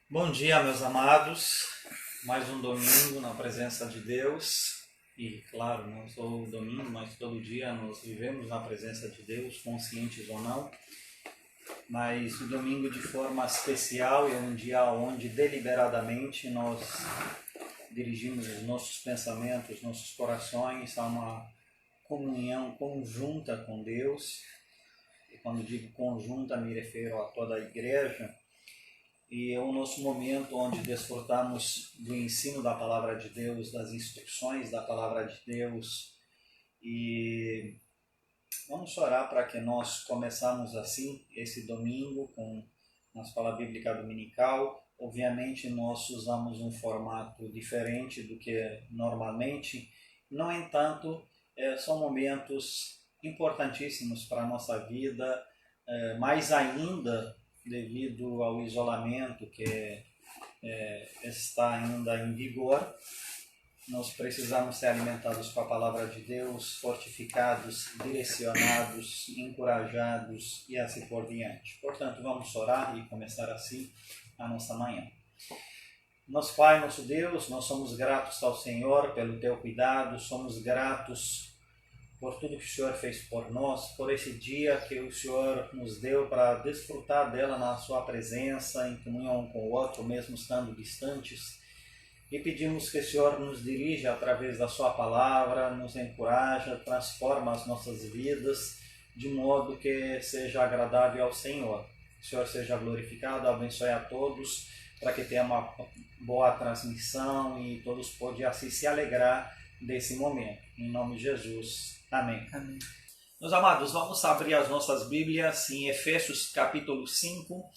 Bom dia, meus amados. Mais um domingo na presença de Deus. E, claro, não só o domingo, mas todo dia nós vivemos na presença de Deus, conscientes ou não. Mas o domingo, de forma especial, é um dia onde deliberadamente nós dirigimos os nossos pensamentos, nossos corações a uma comunhão conjunta com Deus. E quando digo conjunta, me refiro a toda a igreja. E é o nosso momento onde desfrutamos do ensino da Palavra de Deus, das instruções da Palavra de Deus. E vamos orar para que nós começamos assim esse domingo com a Escola Bíblica Dominical. Obviamente nós usamos um formato diferente do que normalmente. No entanto, são momentos importantíssimos para a nossa vida, mais ainda devido ao isolamento que está ainda em vigor. Nós precisamos ser alimentados com a Palavra de Deus, fortificados, direcionados, encorajados e assim por diante. Portanto, vamos orar e começar assim a nossa manhã. Nosso Pai, nosso Deus, nós somos gratos ao Senhor pelo Teu cuidado, somos gratos por tudo que o Senhor fez por nós, por esse dia que o Senhor nos deu para desfrutar dela na sua presença, em comunhão um com o outro, mesmo estando distantes. E pedimos que o Senhor nos dirija através da sua palavra, nos encoraja, transforma as nossas vidas de modo que seja agradável ao Senhor. Que o Senhor seja glorificado, abençoe a todos, para que tenha uma boa transmissão e todos possam assim se alegrar desse momento. Em nome de Jesus. Amém. Amém. Meus amados, vamos abrir as nossas Bíblias em Efésios capítulo 5,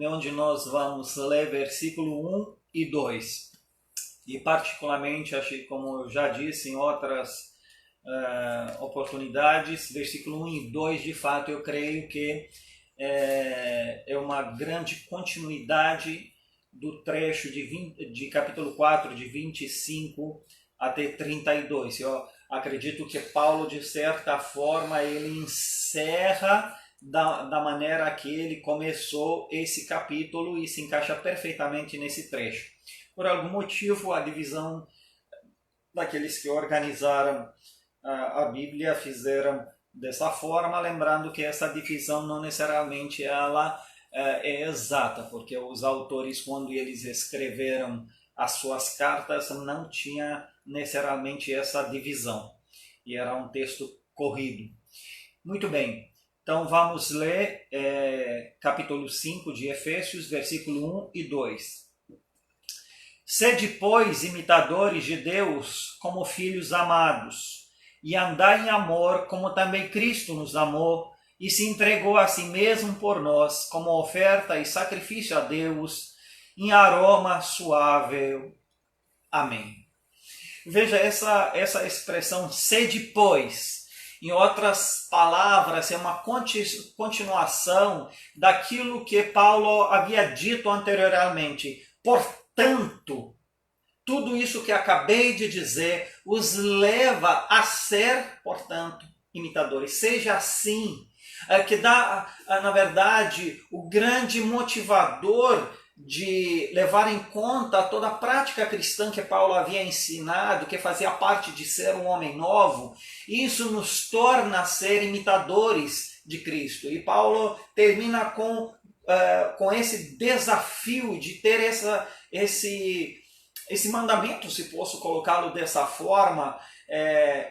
onde nós vamos ler versículo 1 e 2. E particularmente, como eu já disse em outras oportunidades, versículo 1 e 2, de fato, eu creio que é uma grande continuidade do trecho de capítulo 4, de 25 até 32. Eu acredito que Paulo, de certa forma, ele encerra da maneira que ele começou esse capítulo e se encaixa perfeitamente nesse trecho. Por algum motivo, a divisão daqueles que organizaram a Bíblia fizeram dessa forma, lembrando que essa divisão não necessariamente ela é exata, porque os autores, quando eles escreveram as suas cartas, não tinha necessariamente essa divisão, e era um texto corrido. Muito bem, então vamos ler capítulo 5 de Efésios, versículo 1 e 2. Sede, pois, imitadores de Deus como filhos amados, e andai em amor como também Cristo nos amou, e se entregou a si mesmo por nós, como oferta e sacrifício a Deus, em aroma suave. Amém. Veja essa expressão, sede pois. Em outras palavras, é uma continuação daquilo que Paulo havia dito anteriormente. Portanto, tudo isso que acabei de dizer os leva a ser, portanto, imitadores. Seja assim, que dá, na verdade, o grande motivador de levar em conta toda a prática cristã que Paulo havia ensinado, que fazia parte de ser um homem novo. Isso nos torna ser imitadores de Cristo. E Paulo termina com esse desafio de ter esse mandamento, se posso colocá-lo dessa forma,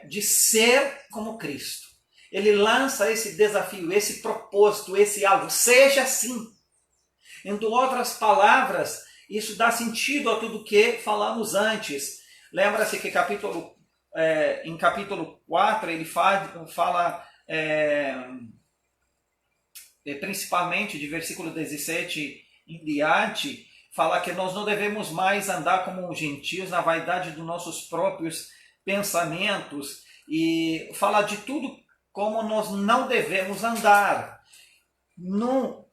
de ser como Cristo. Ele lança esse desafio, esse propósito, esse alvo. Seja assim. Em outras palavras, isso dá sentido a tudo que falamos antes. Lembra-se que em capítulo 4 ele fala principalmente de versículo 17 em diante, fala que nós não devemos mais andar como gentios na vaidade dos nossos próprios pensamentos, e fala de tudo como nós não devemos andar. No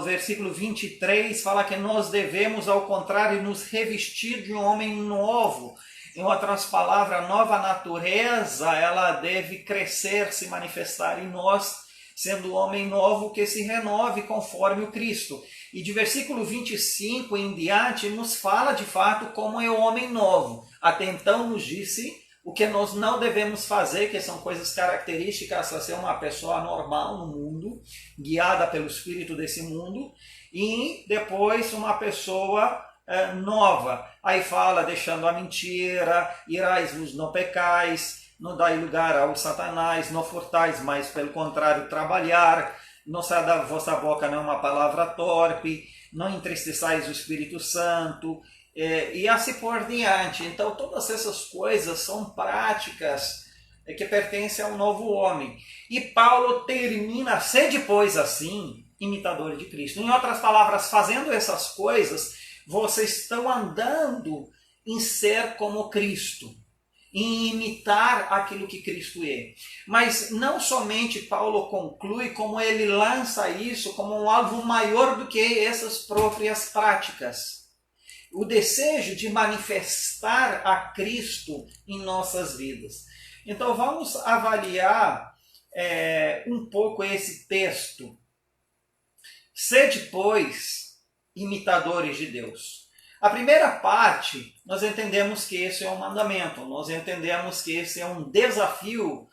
versículo 23 fala que nós devemos, ao contrário, nos revestir de um homem novo. Em outras palavras, a nova natureza ela deve crescer, se manifestar em nós, sendo o homem novo que se renove conforme o Cristo. E de versículo 25 em diante nos fala de fato como é o homem novo. Até então nos disse o que nós não devemos fazer, que são coisas características a ser uma pessoa normal no mundo, guiada pelo espírito desse mundo, e depois uma pessoa nova. Aí fala, deixando a mentira, irais-vos, não pecais, não dai lugar ao Satanás, não furtais, mas pelo contrário, trabalhar, não sai da vossa boca nenhuma palavra torpe, não entristeçais o Espírito Santo, e assim por diante. Então, todas essas coisas são práticas que pertencem ao novo homem. E Paulo termina, sede pois assim, imitadores de Cristo. Em outras palavras, fazendo essas coisas, vocês estão andando em ser como Cristo, em imitar aquilo que Cristo é. Mas não somente Paulo conclui, como ele lança isso como um alvo maior do que essas próprias práticas. O desejo de manifestar a Cristo em nossas vidas. Então vamos avaliar um pouco esse texto. Sede, pois, imitadores de Deus. A primeira parte, nós entendemos que esse é um mandamento, nós entendemos que esse é um desafio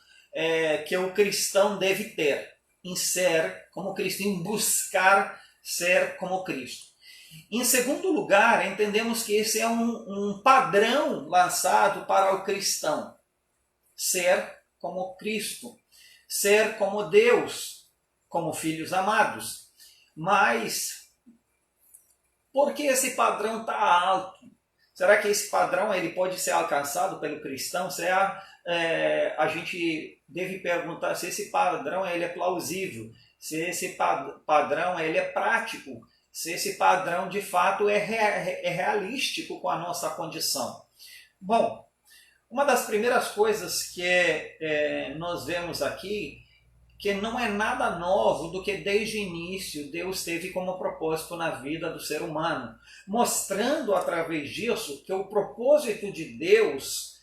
que o cristão deve ter, em ser como Cristo, em buscar ser como Cristo. Em segundo lugar, entendemos que esse é um padrão lançado para o cristão, ser como Cristo, ser como Deus, como filhos amados. Mas por que esse padrão está alto? Será que esse padrão ele pode ser alcançado pelo cristão? A gente deve perguntar se esse padrão ele é plausível, se esse padrão ele é prático, se esse padrão de fato é realístico com a nossa condição. Bom, uma das primeiras coisas que nós vemos aqui, que não é nada novo do que desde o início Deus teve como propósito na vida do ser humano, mostrando através disso que o propósito de Deus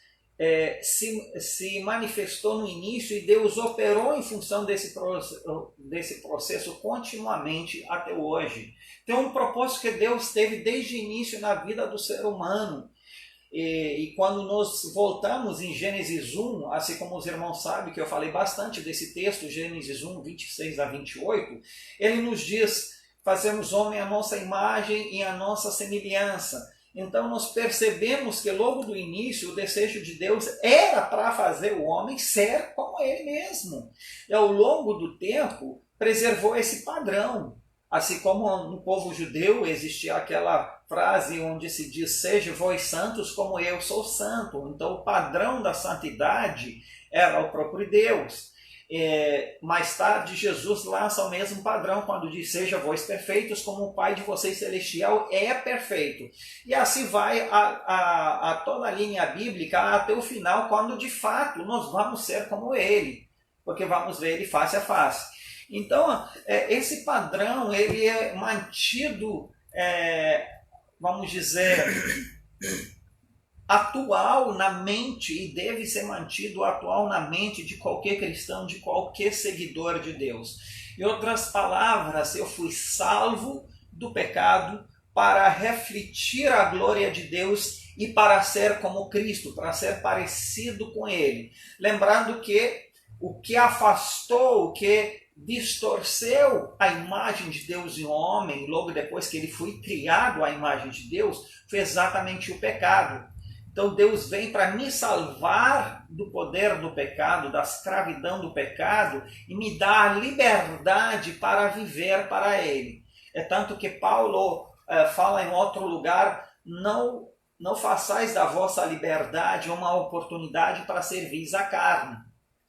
se manifestou no início e Deus operou em função desse processo continuamente até hoje. Tem um propósito que Deus teve desde o início na vida do ser humano. E quando nós voltamos em Gênesis 1, assim como os irmãos sabem que eu falei bastante desse texto, Gênesis 1, 26 a 28, ele nos diz, fazemos homem à nossa imagem e à nossa semelhança. Então nós percebemos que logo do início o desejo de Deus era para fazer o homem ser como ele mesmo. E ao longo do tempo preservou esse padrão. Assim como no povo judeu existia aquela frase onde se diz, seja vós santos como eu sou santo. Então o padrão da santidade era o próprio Deus. Mais tarde Jesus lança o mesmo padrão quando diz, seja vós perfeitos como o Pai de vocês celestial é perfeito. E assim vai a toda a linha bíblica até o final, quando de fato nós vamos ser como Ele, porque vamos ver Ele face a face. Então, esse padrão ele é mantido, vamos dizer, atual na mente e deve ser mantido atual na mente de qualquer cristão, de qualquer seguidor de Deus. Em outras palavras, eu fui salvo do pecado para refletir a glória de Deus e para ser como Cristo, para ser parecido com Ele. Lembrando que o que afastou, o que distorceu a imagem de Deus em homem, logo depois que ele foi criado à imagem de Deus, foi exatamente o pecado. Então Deus vem para me salvar do poder do pecado, da escravidão do pecado, e me dar a liberdade para viver para Ele. É tanto que Paulo fala em outro lugar, não façais da vossa liberdade uma oportunidade para servir a carne.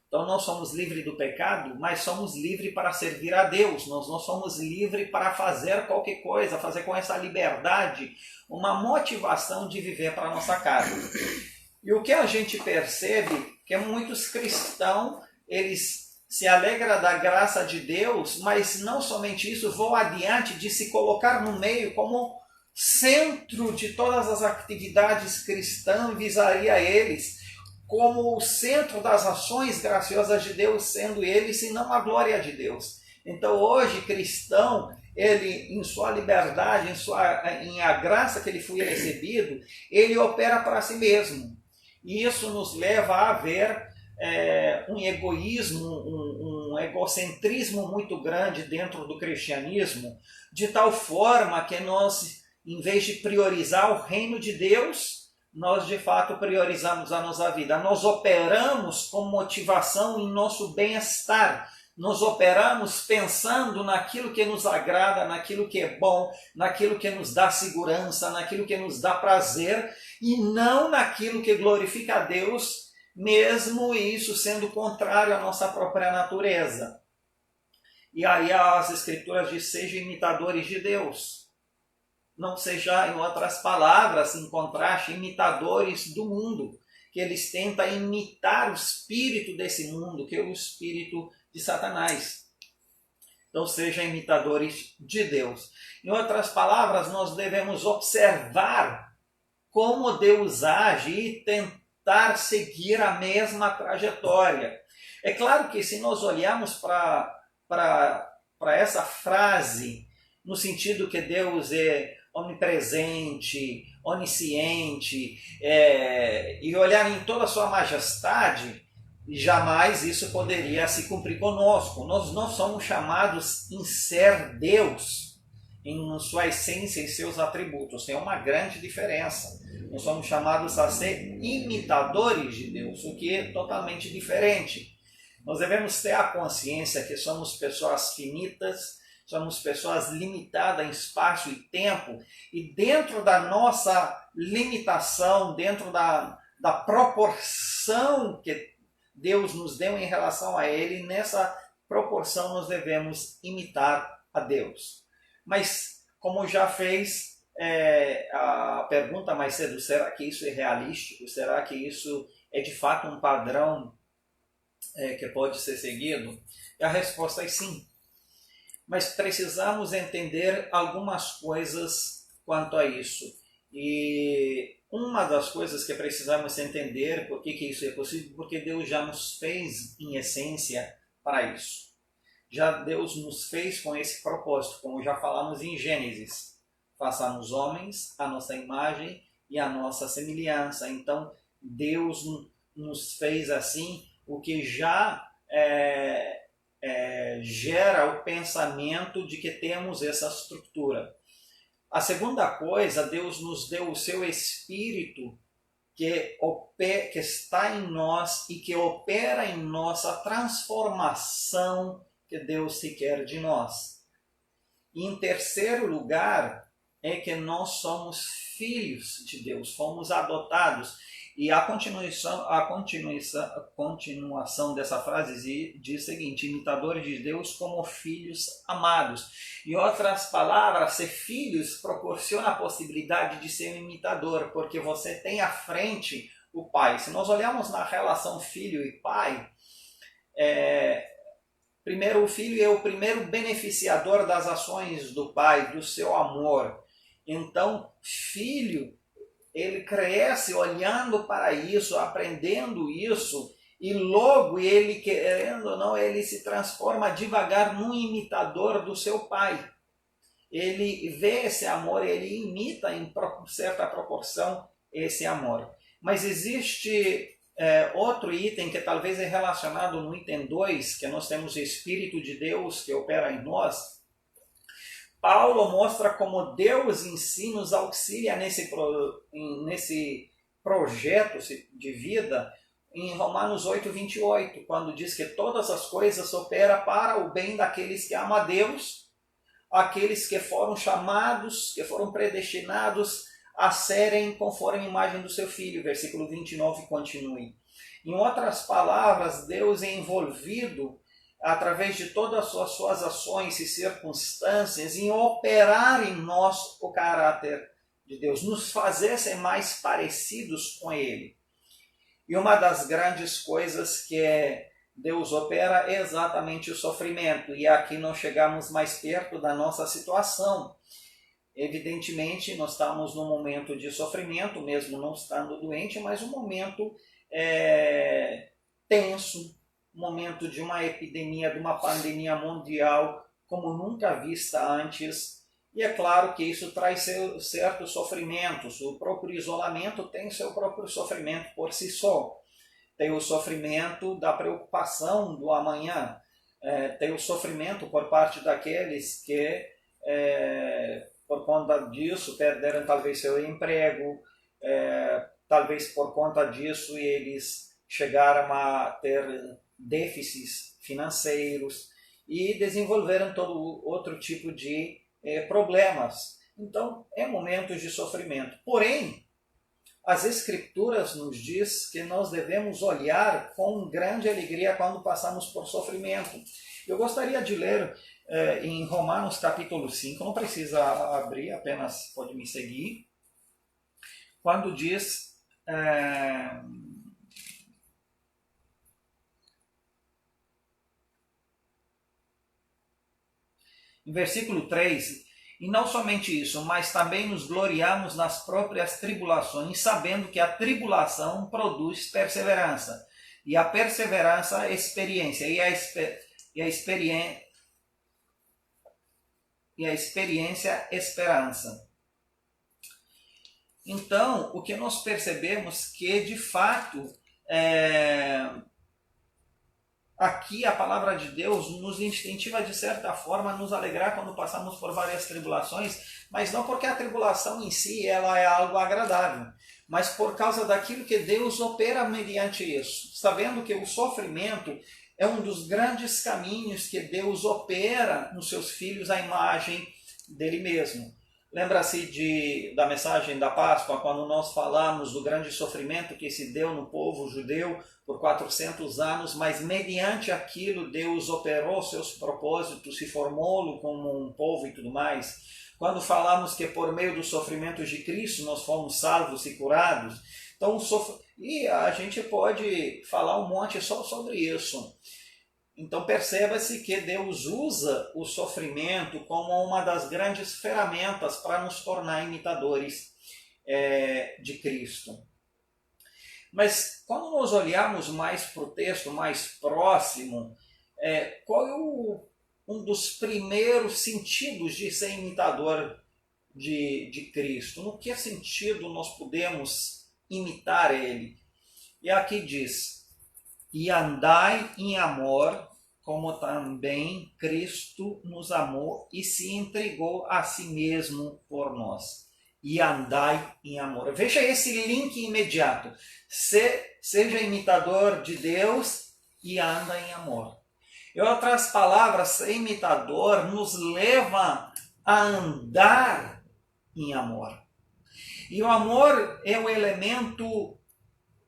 Então nós somos livres do pecado, mas somos livres para servir a Deus. Nós não somos livres para fazer qualquer coisa, fazer com essa liberdade uma motivação de viver para a nossa carne. E o que a gente percebe que muitos cristãos, eles se alegram da graça de Deus, mas não somente isso, vão adiante de se colocar no meio como centro de todas as atividades cristãs, visaria eles como o centro das ações graciosas de Deus, sendo eles, e não a glória de Deus. Então hoje, cristão, ele, em sua liberdade, em a graça que ele foi recebido, ele opera para si mesmo. E isso nos leva a ver um egoísmo, um egocentrismo muito grande dentro do cristianismo, de tal forma que nós, em vez de priorizar o reino de Deus, nós de fato priorizamos a nossa vida. Nós operamos com motivação em nosso bem-estar. Nós operamos pensando naquilo que nos agrada, naquilo que é bom, naquilo que nos dá segurança, naquilo que nos dá prazer, e não naquilo que glorifica a Deus, mesmo isso sendo contrário à nossa própria natureza. E aí as Escrituras dizem: sejam imitadores de Deus. Não seja, em outras palavras, em contraste, imitadores do mundo, que eles tentam imitar o espírito desse mundo, que é o espírito de Satanás. Então, sejam imitadores de Deus. Em outras palavras, nós devemos observar como Deus age e tentar seguir a mesma trajetória. É claro que se nós olharmos para essa frase, no sentido que Deus é onipresente, onisciente, e olhar em toda a sua majestade, jamais isso poderia se cumprir conosco. Nós não somos chamados em ser Deus, em sua essência e seus atributos. Tem uma grande diferença. Nós somos chamados a ser imitadores de Deus, o que é totalmente diferente. Nós devemos ter a consciência que somos pessoas finitas, somos pessoas limitadas em espaço e tempo, e dentro da nossa limitação, dentro da proporção que Deus nos deu em relação a Ele, nessa proporção nós devemos imitar a Deus. Mas, como já fez a pergunta mais cedo, será que isso é realístico? Será que isso é de fato um padrão que pode ser seguido? E a resposta é sim. Mas precisamos entender algumas coisas quanto a isso. E uma das coisas que precisamos entender, por que isso é possível, porque Deus já nos fez em essência para isso. Já Deus nos fez com esse propósito, como já falamos em Gênesis. Façamos homens a nossa imagem e a nossa semelhança. Então, Deus nos fez assim, o que já gera o pensamento de que temos essa estrutura. A segunda coisa, Deus nos deu o seu Espírito que está em nós e que opera em nós a transformação que Deus requer de nós. E em terceiro lugar, é que nós somos filhos de Deus, fomos adotados. E a continuação dessa frase diz o seguinte: imitadores de Deus como filhos amados. Em outras palavras, ser filhos proporciona a possibilidade de ser um imitador, porque você tem à frente o pai. Se nós olharmos na relação filho e pai, primeiro o filho é o primeiro beneficiador das ações do pai, do seu amor. Então, filho, ele cresce olhando para isso, aprendendo isso, e logo ele, querendo ou não, ele se transforma devagar num imitador do seu pai. Ele vê esse amor, ele imita em certa proporção esse amor. Mas existe outro item que talvez é relacionado no item 2, que nós temos o Espírito de Deus que opera em nós. Paulo mostra como Deus em si nos auxilia nesse projeto de vida em Romanos 8:28, quando diz que todas as coisas operam para o bem daqueles que amam a Deus, aqueles que foram chamados, que foram predestinados a serem conforme a imagem do seu Filho. Versículo 29 continue. Em outras palavras, Deus é envolvido através de todas as suas ações e circunstâncias, em operar em nós o caráter de Deus, nos fazer ser mais parecidos com Ele. E uma das grandes coisas que Deus opera é exatamente o sofrimento, e aqui nós chegamos mais perto da nossa situação. Evidentemente, nós estamos num momento de sofrimento, mesmo não estando doente, mas um momento tenso, momento de uma epidemia, de uma pandemia mundial como nunca vista antes. E é claro que isso traz certos sofrimentos. O próprio isolamento tem seu próprio sofrimento por si só. Tem o sofrimento da preocupação do amanhã. Tem o sofrimento por parte daqueles que, por conta disso, perderam talvez seu emprego, talvez por conta disso eles chegaram a ter déficits financeiros e desenvolveram todo outro tipo de problemas. Então, é momentos de sofrimento. Porém, as Escrituras nos diz que nós devemos olhar com grande alegria quando passamos por sofrimento. Eu gostaria de ler em Romanos capítulo 5, não precisa abrir, apenas pode me seguir, quando diz... em versículo 3, e não somente isso, mas também nos gloriamos nas próprias tribulações, sabendo que a tribulação produz perseverança, e a perseverança, experiência, e a experiência, esperança. Então, o que nós percebemos que, de fato, aqui a palavra de Deus nos incentiva de certa forma a nos alegrar quando passamos por várias tribulações, mas não porque a tribulação em si ela é algo agradável, mas por causa daquilo que Deus opera mediante isso, sabendo que o sofrimento é um dos grandes caminhos que Deus opera nos seus filhos à imagem dele mesmo. Lembra-se da mensagem da Páscoa, quando nós falamos do grande sofrimento que se deu no povo judeu por 400 anos, mas mediante aquilo Deus operou seus propósitos, se formou como um povo e tudo mais. Quando falamos que por meio dos sofrimentos de Cristo nós fomos salvos e curados, então, e a gente pode falar um monte só sobre isso. Então perceba-se que Deus usa o sofrimento como uma das grandes ferramentas para nos tornar imitadores de Cristo. Mas quando nós olharmos mais para o texto mais próximo, qual é um dos primeiros sentidos de ser imitador de Cristo? No que sentido nós podemos imitar Ele? E aqui diz... E andai em amor, como também Cristo nos amou e se entregou a si mesmo por nós. E andai em amor. Veja esse link imediato. Seja imitador de Deus e anda em amor. Em outras palavras, ser imitador nos leva a andar em amor. E o amor é o elemento...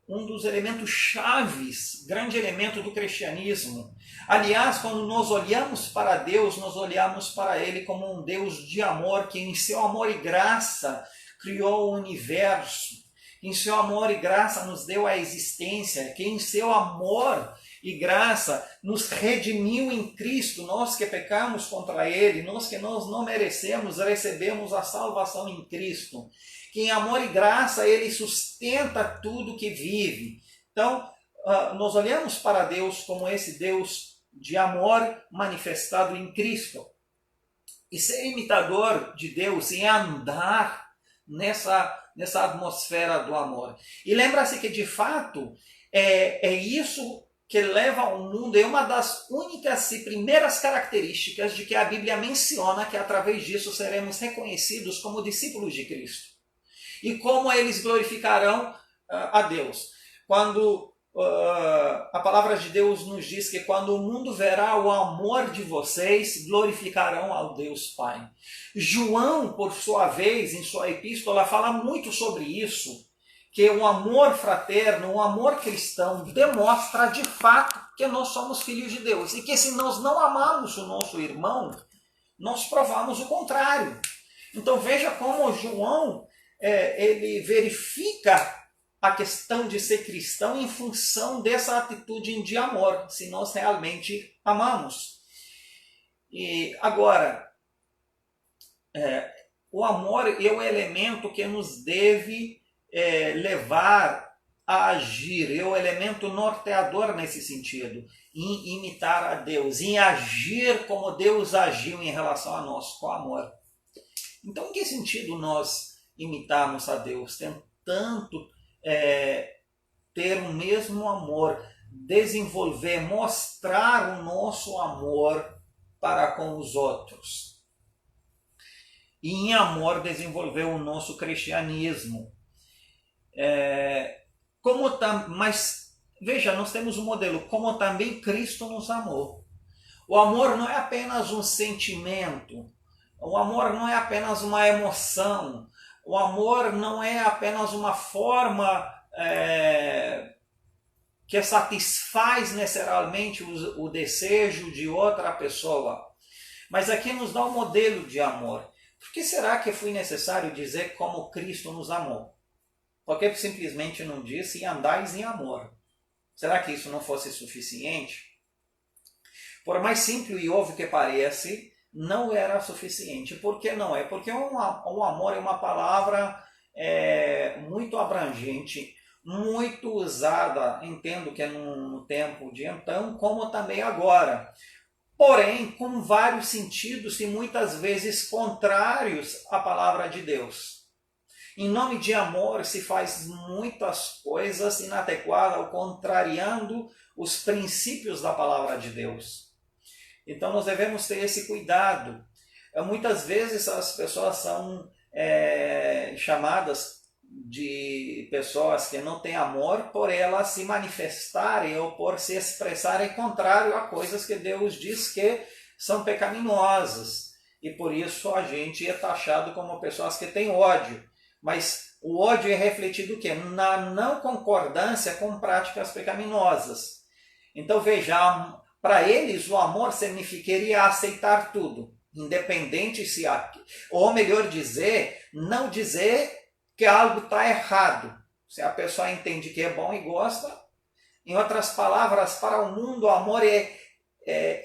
um dos elementos chaves, grande elemento do cristianismo. Aliás, quando nós olhamos para Deus, nós olhamos para Ele como um Deus de amor, que em seu amor e graça criou o universo, que em seu amor e graça nos deu a existência, que em seu amor e graça nos redimiu em Cristo, nós que pecamos contra Ele, nós que não merecemos, recebemos a salvação em Cristo. Que em amor e graça Ele sustenta tudo que vive. Então, nós olhamos para Deus como esse Deus de amor manifestado em Cristo. E ser imitador de Deus é andar nessa atmosfera do amor. E lembra-se que, de fato, é isso que leva ao mundo, é uma das únicas e primeiras características de que a Bíblia menciona que, através disso, seremos reconhecidos como discípulos de Cristo. E como eles glorificarão a Deus. Quando a palavra de Deus nos diz que quando o mundo verá o amor de vocês, glorificarão ao Deus Pai. João, por sua vez, em sua epístola, fala muito sobre isso, que o amor fraterno, o amor cristão, demonstra de fato que nós somos filhos de Deus. E que se nós não amamos o nosso irmão, nós provamos o contrário. Então veja como João... ele verifica a questão de ser cristão em função dessa atitude de amor, se nós realmente amamos. E agora, o amor é o elemento que nos deve levar agir, é o elemento norteador nesse sentido, em imitar a Deus, em agir como Deus agiu em relação a nós, com amor. Então, em que sentido nós imitarmos a Deus, tentando ter o mesmo amor, desenvolver, mostrar o nosso amor para com os outros? E em amor desenvolver o nosso cristianismo. Mas veja, nós temos um modelo, como também Cristo nos amou. O amor não é apenas um sentimento, o amor não é apenas uma emoção, o amor não é apenas uma forma que satisfaz necessariamente o desejo de outra pessoa, mas aqui nos dá um modelo de amor. Por que será que foi necessário dizer como Cristo nos amou? Por que simplesmente não disse e andais em amor? Será que isso não fosse suficiente? Por mais simples e óbvio que pareça, não era suficiente. Por que não é? Porque o amor é uma palavra muito abrangente, muito usada, entendo que é no tempo de então, como também agora. Porém, com vários sentidos e muitas vezes contrários à palavra de Deus. Em nome de amor se faz muitas coisas inadequadas, ou contrariando os princípios da palavra de Deus. Então nós devemos ter esse cuidado. Muitas vezes as pessoas são chamadas de pessoas que não têm amor por elas se manifestarem ou por se expressarem contrário a coisas que Deus diz que são pecaminosas. E por isso a gente é taxado como pessoas que têm ódio. Mas o ódio é refletido o quê? Na não concordância com práticas pecaminosas. Então veja, para eles o amor significaria aceitar tudo, independente se ou melhor dizer, não dizer que algo está errado. Se a pessoa entende que é bom e gosta, em outras palavras, para o mundo o amor é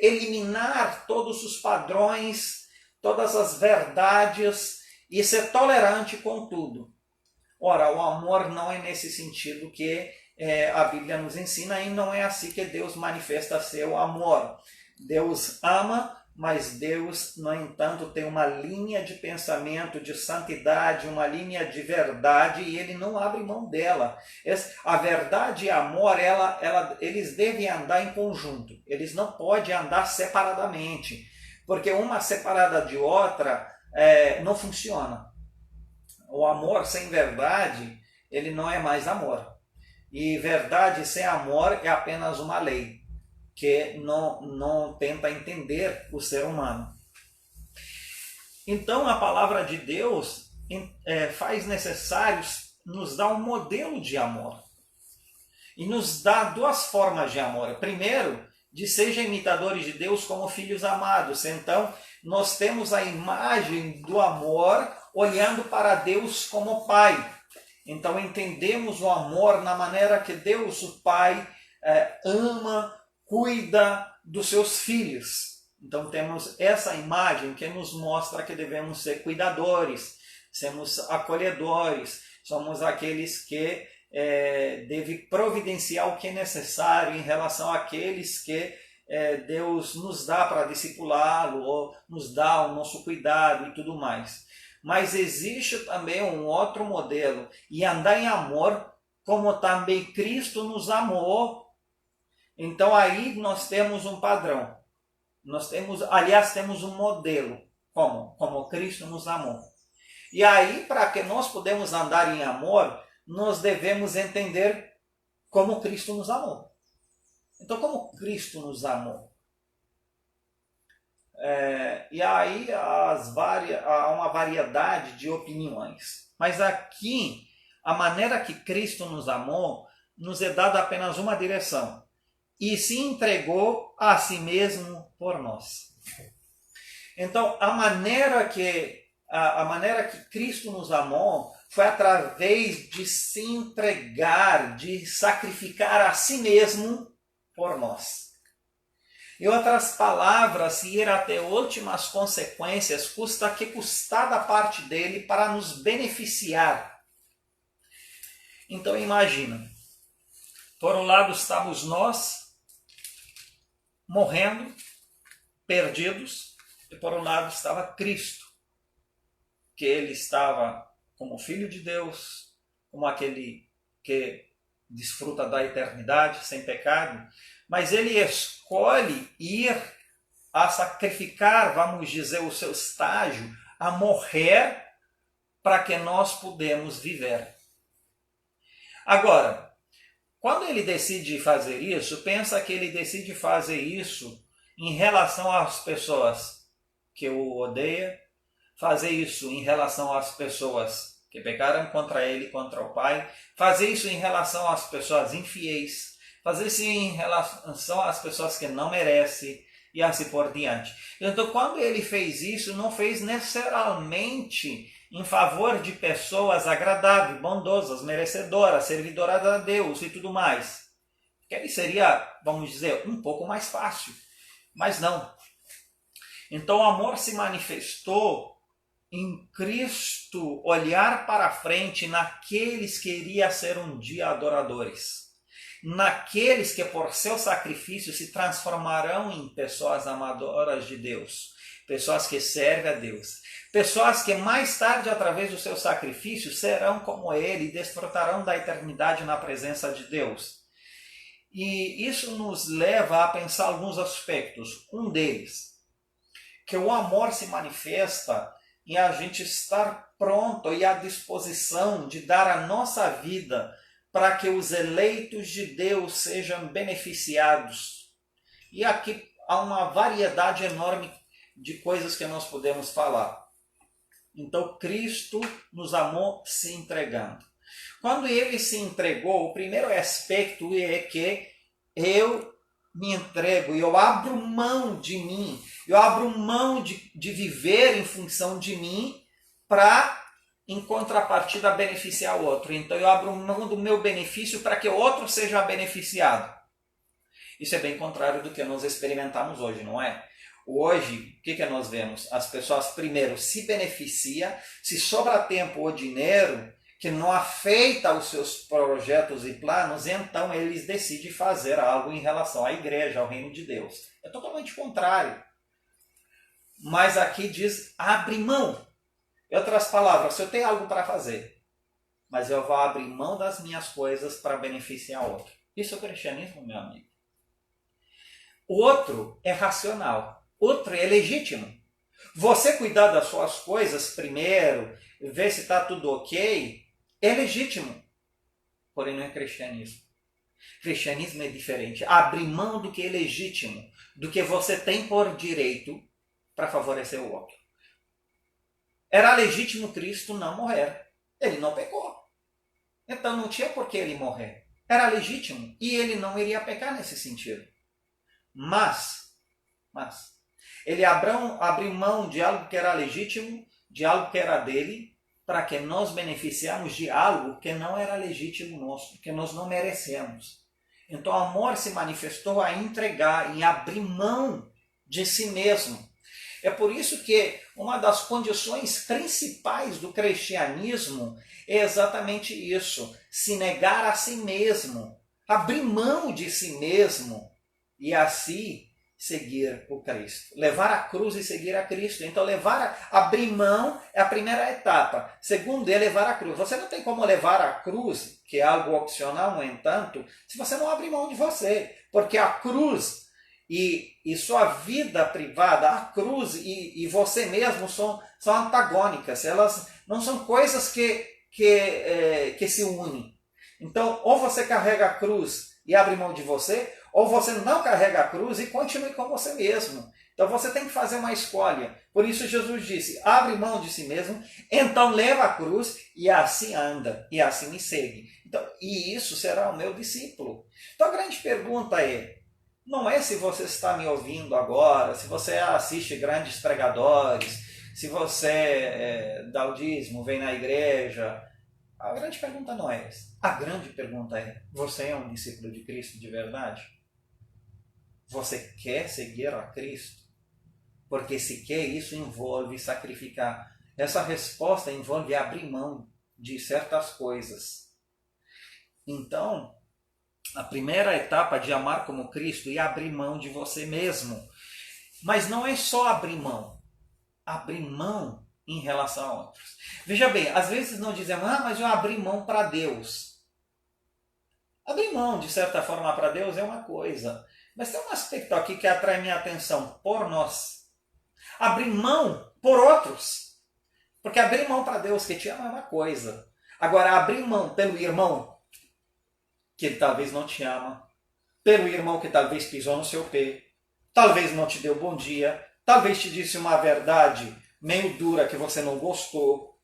eliminar todos os padrões, todas as verdades e ser tolerante com tudo. Ora, o amor não é nesse sentido que a Bíblia nos ensina, e não é assim que Deus manifesta seu amor. Deus ama, mas Deus, no entanto, tem uma linha de pensamento, de santidade, uma linha de verdade, e Ele não abre mão dela. A verdade e o amor, eles devem andar em conjunto. Eles não podem andar separadamente, porque uma separada de outra não funciona. O amor sem verdade, ele não é mais amor. E verdade sem amor é apenas uma lei que não tenta entender o ser humano. Então a palavra de Deus faz necessário nos dar um modelo de amor. E nos dá duas formas de amor. Primeiro, de sejam imitadores de Deus como filhos amados. Então, nós temos a imagem do amor olhando para Deus como Pai. Então, entendemos o amor na maneira que Deus, o Pai, ama, cuida dos seus filhos. Então, temos essa imagem que nos mostra que devemos ser cuidadores, sermos acolhedores, somos aqueles que devem providenciar o que é necessário em relação àqueles que Deus nos dá para discipulá-lo, ou nos dá o nosso cuidado e tudo mais. Mas existe também um outro modelo, e andar em amor, como também Cristo nos amou. Então aí nós temos um padrão. Temos um modelo, como Cristo nos amou. E aí, para que nós podemos andar em amor, nós devemos entender como Cristo nos amou. Então, como Cristo nos amou? E aí há uma variedade de opiniões. Mas aqui, a maneira que Cristo nos amou, nos é dada apenas uma direção. E se entregou a si mesmo por nós. Então, a maneira que Cristo nos amou foi através de se entregar, de sacrificar a si mesmo por nós. Em outras palavras, ir até últimas consequências, custa que custar da parte dele para nos beneficiar. Então imagina, Por um lado estamos nós, morrendo, perdidos, e por um lado estava Cristo, que ele estava como Filho de Deus, como aquele que desfruta da eternidade sem pecado, mas ele escolhe ir a sacrificar, vamos dizer, o seu estágio, a morrer para que nós pudemos viver. Agora, quando ele decide fazer isso, pensa que ele decide fazer isso em relação às pessoas que o odeiam, fazer isso em relação às pessoas que pecaram contra ele, contra o Pai, fazer isso em relação às pessoas infiéis, fazer isso em relação às pessoas que não merecem, e assim por diante. Então, quando ele fez isso, não fez necessariamente em favor de pessoas agradáveis, bondosas, merecedoras, servidoras a Deus e tudo mais. Que ele seria, vamos dizer, um pouco mais fácil. Mas não. Então, o amor se manifestou em Cristo olhar para frente naqueles que iriam ser um dia adoradores. Naqueles que por seu sacrifício se transformarão em pessoas amadoras de Deus, pessoas que servem a Deus, pessoas que mais tarde, através do seu sacrifício, serão como ele e desfrutarão da eternidade na presença de Deus. E isso nos leva a pensar alguns aspectos. Um deles, que o amor se manifesta em a gente estar pronto e à disposição de dar a nossa vida para que os eleitos de Deus sejam beneficiados. E aqui há uma variedade enorme de coisas que nós podemos falar. Então, Cristo nos amou se entregando. Quando ele se entregou, o primeiro aspecto é que eu me entrego e eu abro mão de mim. Eu abro mão de viver em função de mim para, em contrapartida, beneficiar o outro. Então eu abro mão do meu benefício para que o outro seja beneficiado. Isso é bem contrário do que nós experimentamos hoje, não é? Hoje, o que nós vemos? As pessoas primeiro se beneficiam, se sobra tempo ou dinheiro que não afeta os seus projetos e planos, então eles decidem fazer algo em relação à igreja, ao reino de Deus. É totalmente contrário. Mas aqui diz, abre mão. Em outras palavras, se eu tenho algo para fazer, mas eu vou abrir mão das minhas coisas para beneficiar outro. Isso é o cristianismo, meu amigo. O outro é racional. Outro é legítimo. Você cuidar das suas coisas primeiro, ver se está tudo ok, é legítimo. Porém, não é cristianismo. Cristianismo é diferente. Abrir mão do que é legítimo, do que você tem por direito para favorecer o outro. Era legítimo Cristo não morrer. Ele não pecou. Então não tinha por que ele morrer. Era legítimo e ele não iria pecar nesse sentido. Mas ele abriu mão de algo que era legítimo, de algo que era dele, para que nós beneficiamos de algo que não era legítimo nosso, que nós não merecemos. Então o amor se manifestou a entregar, em abrir mão de si mesmo. É por isso que uma das condições principais do cristianismo é exatamente isso, se negar a si mesmo, abrir mão de si mesmo e assim seguir o Cristo. Levar a cruz e seguir a Cristo. Então abrir mão é a primeira etapa. Segundo é levar a cruz. Você não tem como levar a cruz, que é algo opcional, no entanto, se você não abrir mão de você. Porque a cruz e sua vida privada, a cruz e você mesmo são antagônicas. Elas não são coisas que se unem. Então, ou você carrega a cruz e abre mão de você, ou você não carrega a cruz e continue com você mesmo. Então você tem que fazer uma escolha. Por isso Jesus disse, abre mão de si mesmo, então leva a cruz e assim anda, e assim me segue. Então, e isso será o meu discípulo. Então a grande pergunta não é se você está me ouvindo agora, se você assiste grandes pregadores, se você dá o dízimo, vem na igreja. A grande pergunta não é essa. A grande pergunta é, você é um discípulo de Cristo de verdade? Você quer seguir a Cristo? Porque se quer, isso envolve sacrificar. Essa resposta envolve abrir mão de certas coisas. Então, A primeira etapa de amar como Cristo é abrir mão de você mesmo. Mas não é só abrir mão. Abrir mão em relação a outros. Veja bem, às vezes não dizemos, mas eu abri mão para Deus. Abrir mão, de certa forma, para Deus é uma coisa. Mas tem um aspecto aqui que atrai minha atenção por nós. Abrir mão por outros. Porque abrir mão para Deus que te ama é uma coisa. Agora, abrir mão pelo irmão que ele talvez não te ama, pelo irmão que talvez pisou no seu pé, talvez não te deu bom dia, talvez te disse uma verdade meio dura que você não gostou.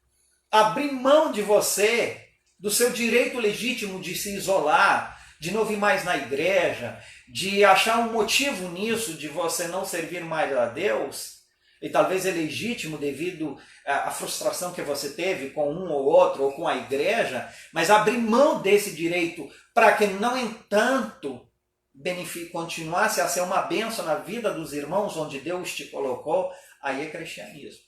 Abrir mão de você, do seu direito legítimo de se isolar, de não vir mais na igreja, de achar um motivo nisso de você não servir mais a Deus, e talvez é legítimo devido à frustração que você teve com um ou outro, ou com a igreja, mas abrir mão desse direito para que, no entanto, continuasse a ser uma bênção na vida dos irmãos onde Deus te colocou, aí é cristianismo.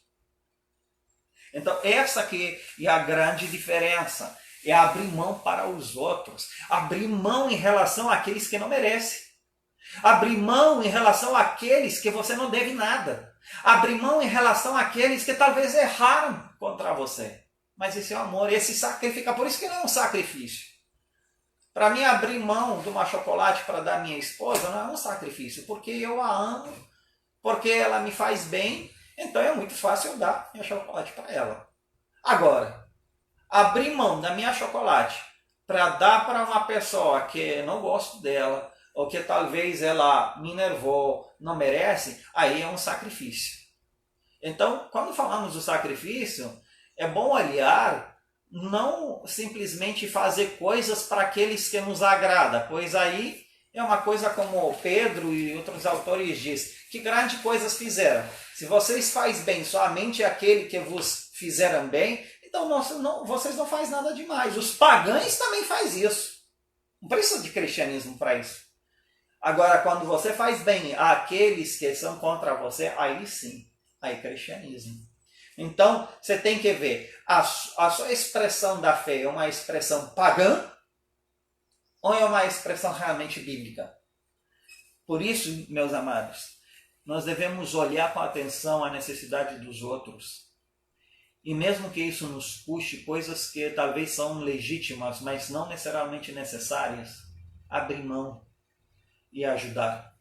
Então, essa aqui é a grande diferença. É abrir mão para os outros. Abrir mão em relação àqueles que não merecem. Abrir mão em relação àqueles que você não deve nada. Abrir mão em relação àqueles que talvez erraram contra você. Mas esse é o amor, esse sacrificar. Por isso que não é um sacrifício. Para mim, abrir mão de uma chocolate para dar à minha esposa não é um sacrifício. Porque eu a amo, porque ela me faz bem, então é muito fácil eu dar minha chocolate para ela. Agora, abrir mão da minha chocolate para dar para uma pessoa que não gosto dela, ou que talvez ela me enervou, não merece, aí é um sacrifício. Então, quando falamos do sacrifício, é bom olhar, não simplesmente fazer coisas para aqueles que nos agradam, pois aí é uma coisa como Pedro e outros autores dizem, que grandes coisas fizeram. Se vocês fazem bem somente aquele que vos fizeram bem, então vocês não fazem nada demais. Os pagãos também fazem isso. Não precisa de cristianismo para isso. Agora, quando você faz bem àqueles que são contra você, aí sim, aí é cristianismo. Então, você tem que ver, a sua expressão da fé é uma expressão pagã ou é uma expressão realmente bíblica? Por isso, meus amados, nós devemos olhar com atenção a necessidade dos outros. E mesmo que isso nos puxe coisas que talvez são legítimas, mas não necessariamente necessárias, abrir mão e ajudar.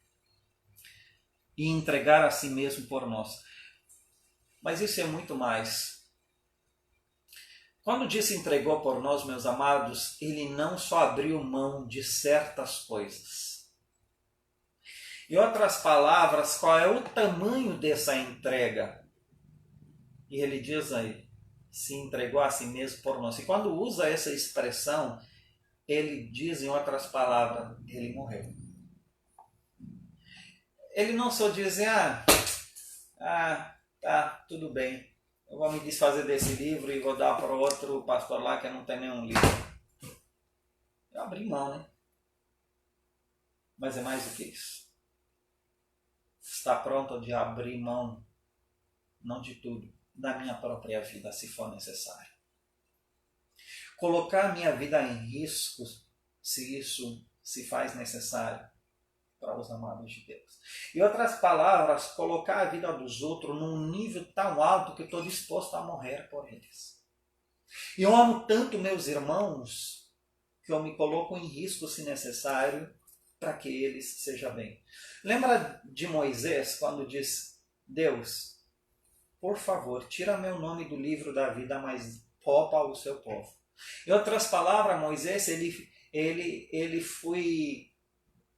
E entregar a si mesmo por nós. Mas isso é muito mais. Quando disse entregou por nós, meus amados, ele não só abriu mão de certas coisas. Em outras palavras, qual é o tamanho dessa entrega? E ele diz aí, se entregou a si mesmo por nós. E quando usa essa expressão, ele diz em outras palavras, ele morreu. Ele não só diz, tá, tudo bem, eu vou me desfazer desse livro e vou dar para outro pastor lá que não tem nenhum livro. Eu abri mão, né? Mas é mais do que isso. Está pronto de abrir mão, não de tudo, da minha própria vida, se for necessário. Colocar a minha vida em risco, se isso se faz necessário, para os amados de Deus. Em outras palavras, colocar a vida dos outros num nível tão alto que estou disposto a morrer por eles. E eu amo tanto meus irmãos que eu me coloco em risco, se necessário, para que eles sejam bem. Lembra de Moisés quando diz, Deus, por favor, tira meu nome do livro da vida, mas poupa o seu povo. Em outras palavras, Moisés ele foi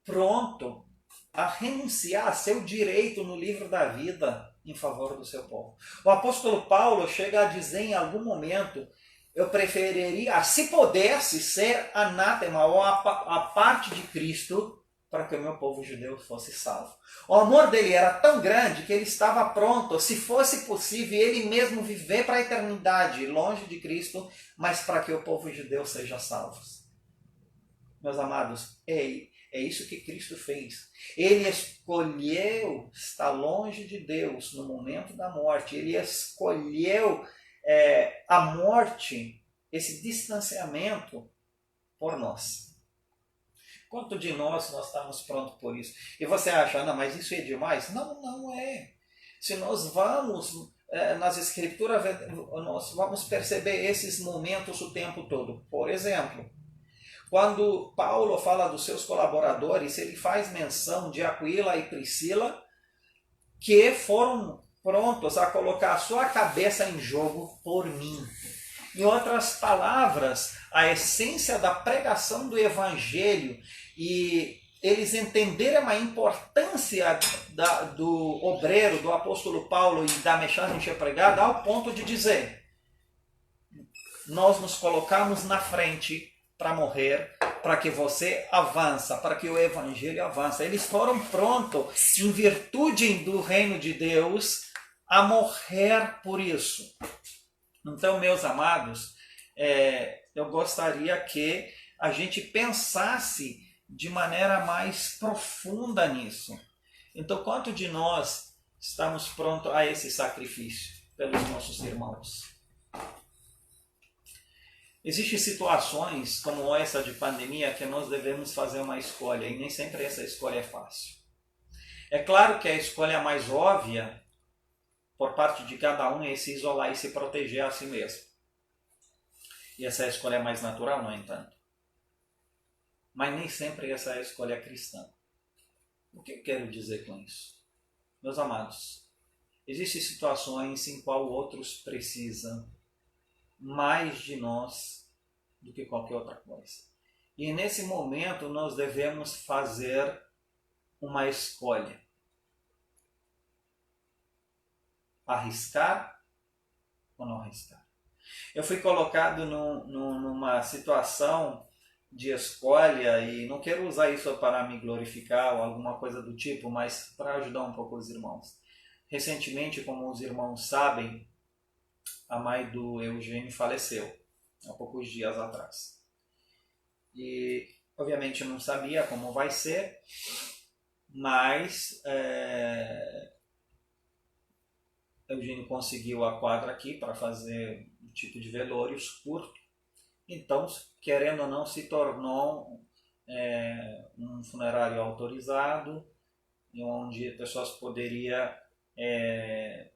pronto a renunciar a seu direito no livro da vida em favor do seu povo. O apóstolo Paulo chega a dizer em algum momento, eu preferiria, se pudesse, ser anátema ou a parte de Cristo para que o meu povo judeu fosse salvo. O amor dele era tão grande que ele estava pronto, se fosse possível, ele mesmo viver para a eternidade, longe de Cristo, mas para que o povo judeu seja salvo. Meus amados, é isso que Cristo fez. Ele escolheu estar longe de Deus no momento da morte. Ele escolheu a morte, esse distanciamento por nós. Quanto de nós estamos prontos por isso? E você acha, não, mas isso é demais? Não, não é. Se nós vamos nas escrituras, nós vamos perceber esses momentos o tempo todo. Por exemplo, quando Paulo fala dos seus colaboradores, ele faz menção de Aquila e Priscila, que foram prontos a colocar a sua cabeça em jogo por mim. Em outras palavras, a essência da pregação do Evangelho e eles entenderam a importância do obreiro, do apóstolo Paulo e da mensagem que é pregada ao ponto de dizer: nós nos colocamos na frente para morrer, para que você avança, para que o Evangelho avance. Eles foram prontos, em virtude do reino de Deus, a morrer por isso. Então, meus amados, eu gostaria que a gente pensasse de maneira mais profunda nisso. Então, quanto de nós estamos prontos a esse sacrifício pelos nossos irmãos? Existem situações como essa de pandemia que nós devemos fazer uma escolha e nem sempre essa escolha é fácil. É claro que a escolha mais óbvia por parte de cada um é se isolar e se proteger a si mesmo. E essa é a escolha mais natural, no entanto. Mas nem sempre essa é a escolha cristã. O que eu quero dizer com isso? Meus amados, existem situações em qual outros precisam mais de nós do que qualquer outra coisa. E nesse momento nós devemos fazer uma escolha. Arriscar ou não arriscar? Eu fui colocado numa situação de escolha e não quero usar isso para me glorificar ou alguma coisa do tipo, mas para ajudar um pouco os irmãos. Recentemente, como os irmãos sabem, a mãe do Eugênio faleceu há poucos dias atrás. E, obviamente, eu não sabia como vai ser, mas Eugênio conseguiu a quadra aqui para fazer um tipo de velórios curto. Então, querendo ou não, se tornou um funerário autorizado, onde pessoas poderiam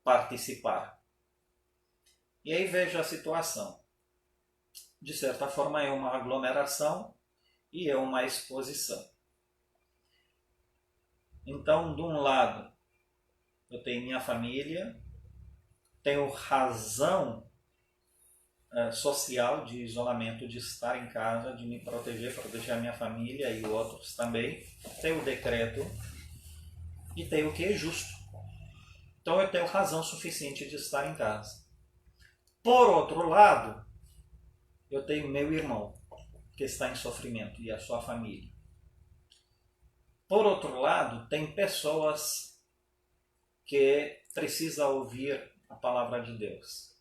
participar. E aí veja a situação. De certa forma é uma aglomeração e é uma exposição. Então, de um lado, eu tenho minha família, tenho razão social de isolamento, de estar em casa, de me proteger a minha família e outros também. Tenho o decreto e tenho o que é justo. Então eu tenho razão suficiente de estar em casa. Por outro lado, eu tenho meu irmão, que está em sofrimento, e a sua família. Por outro lado, tem pessoas que precisam ouvir a palavra de Deus.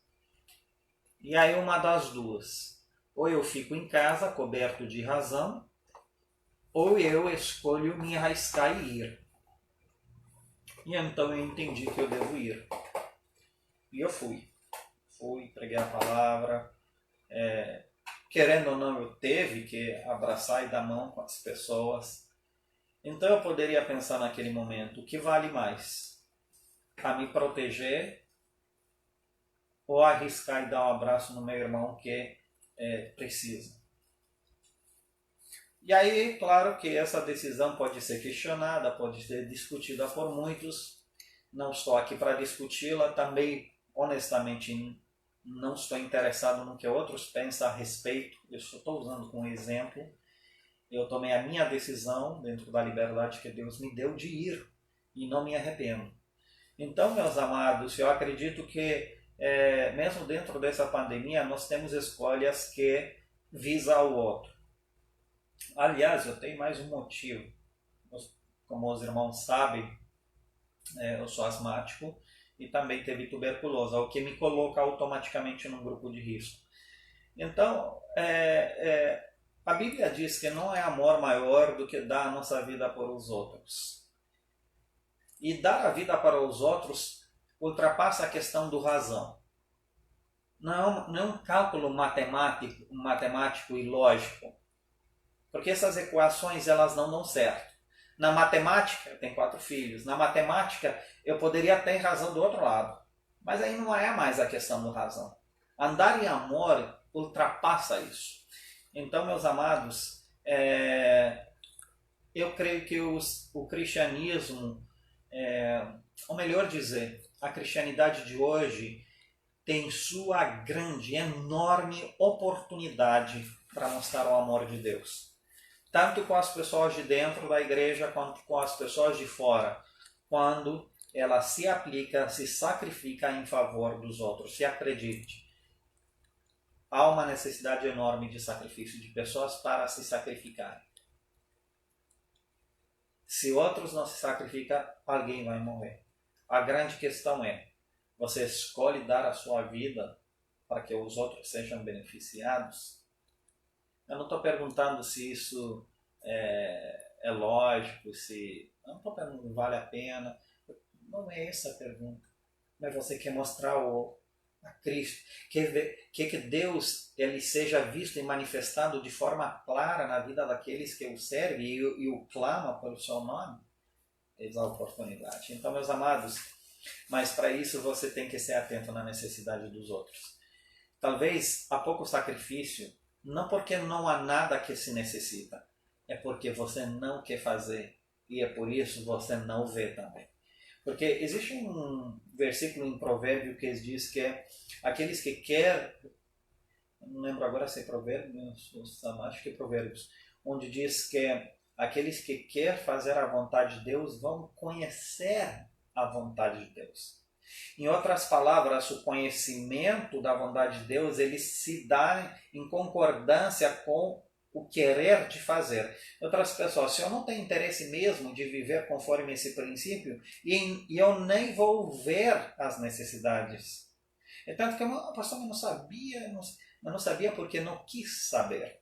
E aí uma das duas. Ou eu fico em casa, coberto de razão, ou eu escolho me arriscar e ir. E então eu entendi que eu devo ir. E eu fui. Preguei a palavra. Querendo ou não, eu teve que abraçar e dar mão com as pessoas. Então eu poderia pensar naquele momento, o que vale mais? A me proteger ou arriscar e dar um abraço no meu irmão que precisa? E aí, claro que essa decisão pode ser questionada, pode ser discutida por muitos. Não estou aqui para discuti-la. Também, honestamente, não estou interessado no que outros pensam a respeito. Eu só estou usando como exemplo. Eu tomei a minha decisão dentro da liberdade que Deus me deu de ir e não me arrependo. Então, meus amados, eu acredito que mesmo dentro dessa pandemia nós temos escolhas que visam o outro. Aliás, eu tenho mais um motivo. Como os irmãos sabem, eu sou asmático e também teve tuberculose, o que me coloca automaticamente num grupo de risco. Então, a Bíblia diz que não é amor maior do que dar a nossa vida para os outros. E dar a vida para os outros ultrapassa a questão do razão. Não é um cálculo matemático e lógico. Porque essas equações elas não dão certo. Na matemática, eu tenho 4 filhos. Na matemática, eu poderia ter razão do outro lado. Mas aí não é mais a questão do razão. Andar em amor ultrapassa isso. Então, meus amados, eu creio que o cristianismo, ou melhor dizer, a cristianidade de hoje tem sua grande, enorme oportunidade para mostrar o amor de Deus. Tanto com as pessoas de dentro da igreja quanto com as pessoas de fora, quando ela se aplica, se sacrifica em favor dos outros. Se acredite, há uma necessidade enorme de sacrifício de pessoas para se sacrificar. Se outros não se sacrificam, alguém vai morrer. A grande questão é, você escolhe dar a sua vida para que os outros sejam beneficiados? Eu não estou perguntando se isso é lógico, se... Eu não estou perguntando se vale a pena. Não é essa a pergunta. Mas você quer mostrar a Cristo, que Deus ele seja visto e manifestado de forma clara na vida daqueles que o servem e o clamam pelo seu nome. Eis a oportunidade. Então, meus amados, mas para isso você tem que ser atento na necessidade dos outros. Talvez há pouco sacrifício, não porque não há nada que se necessita, é porque você não quer fazer e é por isso você não vê também. Porque existe um versículo em Provérbio que diz que aqueles que querem, não lembro agora se é Provérbios, acho que é Provérbios, onde diz que aqueles que querem fazer a vontade de Deus vão conhecer a vontade de Deus. Em outras palavras, o conhecimento da vontade de Deus ele se dá em concordância com o querer de fazer. Outras pessoas, se eu não tenho interesse mesmo de viver conforme esse princípio, e eu nem vou ver as necessidades. É tanto que a pastor não sabia, mas não sabia porque não quis saber.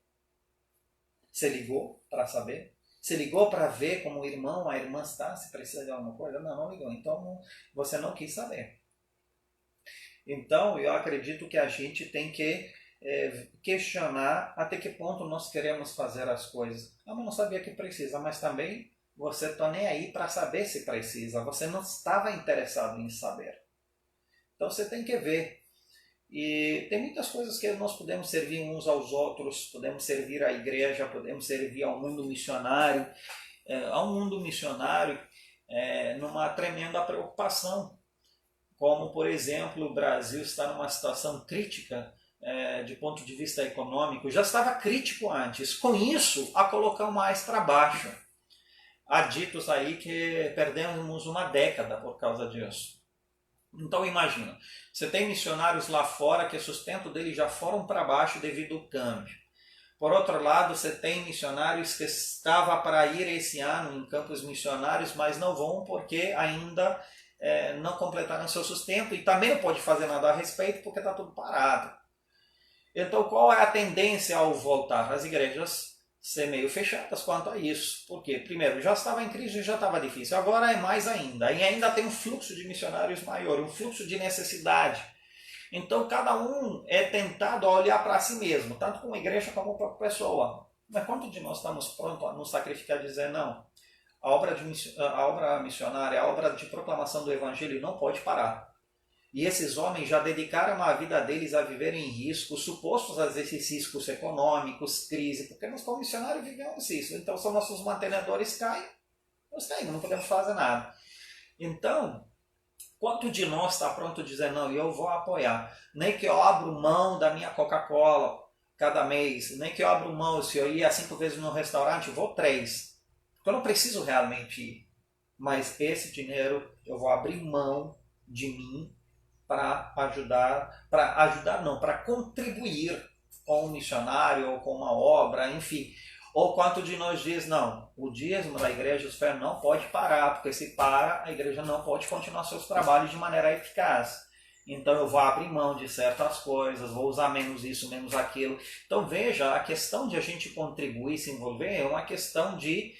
Você ligou para saber? Você ligou para ver como o irmão, a irmã está, se precisa de alguma coisa? Não ligou. Então você não quis saber. Então eu acredito que a gente tem que questionar até que ponto nós queremos fazer as coisas. Mas não sabia que precisa, mas também você está nem aí para saber se precisa. Você não estava interessado em saber. Então você tem que ver. E tem muitas coisas que nós podemos servir uns aos outros, podemos servir à igreja, podemos servir ao mundo missionário. Ao mundo missionário numa tremenda preocupação. Como, por exemplo, o Brasil está numa situação crítica de ponto de vista econômico, já estava crítico antes. Com isso, a colocou mais para baixo. Há ditos aí que perdemos uma década por causa disso. Então imagina, você tem missionários lá fora que o sustento deles já foram para baixo devido ao câmbio. Por outro lado, você tem missionários que estavam para ir esse ano em campos missionários, mas não vão porque ainda não completaram seu sustento e também não pode fazer nada a respeito porque está tudo parado. Então, qual é a tendência ao voltar? As igrejas ser meio fechadas quanto a isso. Por quê? Primeiro, já estava em crise e já estava difícil. Agora é mais ainda. E ainda tem um fluxo de missionários maior, um fluxo de necessidade. Então, cada um é tentado a olhar para si mesmo, tanto como igreja como para pessoa. Mas quanto de nós estamos prontos a nos sacrificar e dizer não? A obra missionária, a obra de proclamação do evangelho não pode parar. E esses homens já dedicaram a vida deles a viver em riscos, supostos a esses riscos econômicos, crise, porque nós como missionários vivemos isso. Então, se nossos mantenedores caem, nós caímos, não podemos fazer nada. Então, quanto de nós está pronto a dizer, não, eu vou apoiar. Nem que eu abro mão da minha Coca-Cola cada mês, nem que eu abro mão, se eu ia 5 vezes no restaurante, eu vou 3. Porque eu não preciso realmente ir. Mas esse dinheiro eu vou abrir mão de mim para contribuir com um missionário ou com uma obra, enfim. Ou quanto de nós diz, não, o dízimo da igreja dos ferros não pode parar, porque se para, a igreja não pode continuar seus trabalhos de maneira eficaz. Então eu vou abrir mão de certas coisas, vou usar menos isso, menos aquilo. Então veja, a questão de a gente contribuir, se envolver, é uma questão de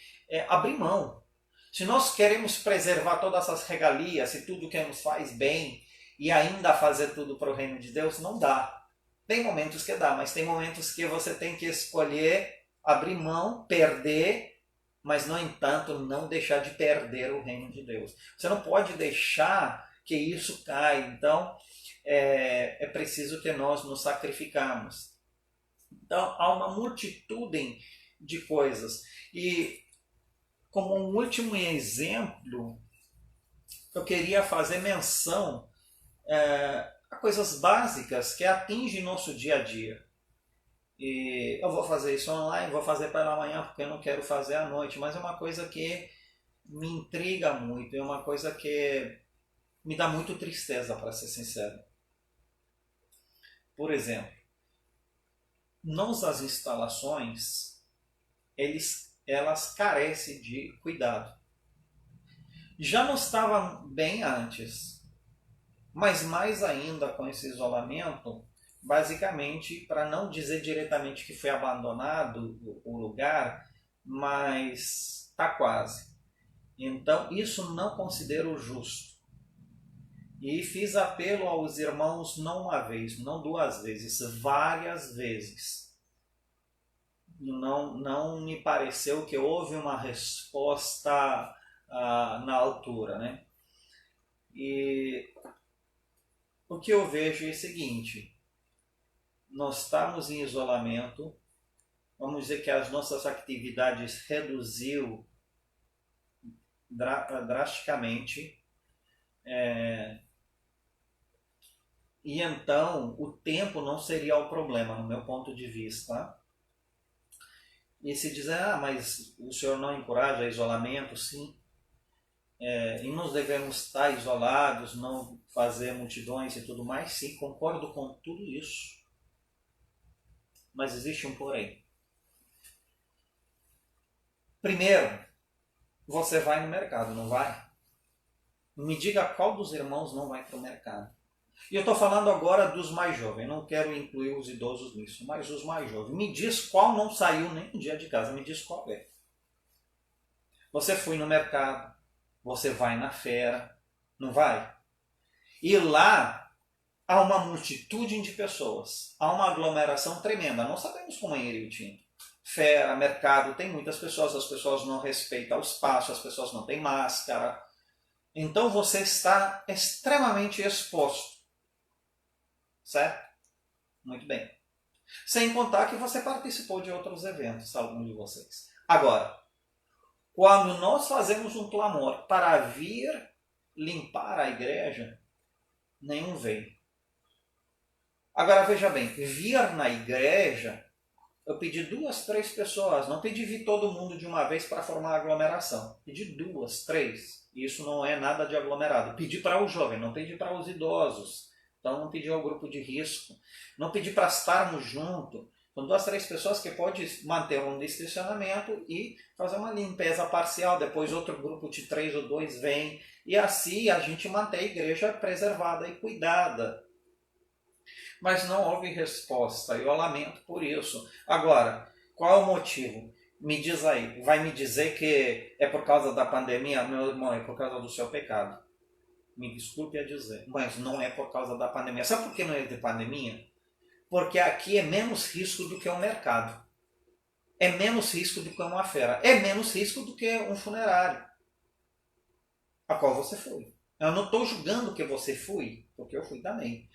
abrir mão. Se nós queremos preservar todas essas regalias e tudo que nos faz bem, e ainda fazer tudo para o reino de Deus, não dá. Tem momentos que dá, mas tem momentos que você tem que escolher abrir mão, perder, mas, no entanto, não deixar de perder o reino de Deus. Você não pode deixar que isso caia. Então, é preciso que nós nos sacrificamos. Então, há uma multitude de coisas. E, como um último exemplo, eu queria fazer menção a coisas básicas que atingem nosso dia a dia. E eu vou fazer isso online, vou fazer pela manhã porque eu não quero fazer à noite, mas é uma coisa que me intriga muito, é uma coisa que me dá muito tristeza, para ser sincero. Por exemplo, as instalações, elas carecem de cuidado. Já não estavam bem antes, mas mais ainda com esse isolamento, basicamente, para não dizer diretamente que foi abandonado o lugar, mas está quase. Então, isso não considero justo. E fiz apelo aos irmãos não uma vez, não duas vezes, várias vezes. Não me pareceu que houve uma resposta na altura, né? E o que eu vejo é o seguinte: nós estamos em isolamento, vamos dizer que as nossas atividades reduziu drasticamente, e então o tempo não seria o problema, no meu ponto de vista. E se dizer, mas o senhor não encoraja isolamento? Sim. E nós devemos estar isolados, não fazer multidões e tudo mais? Sim, concordo com tudo isso. Mas existe um porém. Primeiro, você vai no mercado, não vai? Me diga qual dos irmãos não vai para o mercado. E eu estou falando agora dos mais jovens, não quero incluir os idosos nisso, mas os mais jovens. Me diz qual não saiu nem um dia de casa, me diz qual é. Você foi no mercado, você vai na feira, não vai? E lá há uma multitude de pessoas, há uma aglomeração tremenda, não sabemos como é Rio Tinto. Feira, mercado, tem muitas pessoas, as pessoas não respeitam o espaço, as pessoas não têm máscara. Então você está extremamente exposto. Certo? Muito bem. Sem contar que você participou de outros eventos, alguns de vocês. Agora, quando nós fazemos um clamor para vir limpar a igreja, nenhum vem. Agora veja bem, vir na igreja, eu pedi 2, 3 pessoas, não pedi vir todo mundo de uma vez para formar aglomeração. Pedi 2, 3. Isso não é nada de aglomerado. Pedi para o jovem, não pedi para os idosos. Então não pedi ao grupo de risco. Não pedi para estarmos juntos. São 2, 3 pessoas que podem manter um distanciamento e fazer uma limpeza parcial. Depois outro grupo de 3 ou 2 vem. E assim a gente mantém a igreja preservada e cuidada. Mas não houve resposta. Eu lamento por isso. Agora, qual é o motivo? Me diz aí. Vai me dizer que é por causa da pandemia? Meu irmão, é por causa do seu pecado. Me desculpe a dizer, mas não é por causa da pandemia. Sabe por que não é de pandemia? Porque aqui é menos risco do que um mercado. É menos risco do que uma feira. É menos risco do que um funerário. A qual você foi. Eu não estou julgando que você foi, porque eu fui também.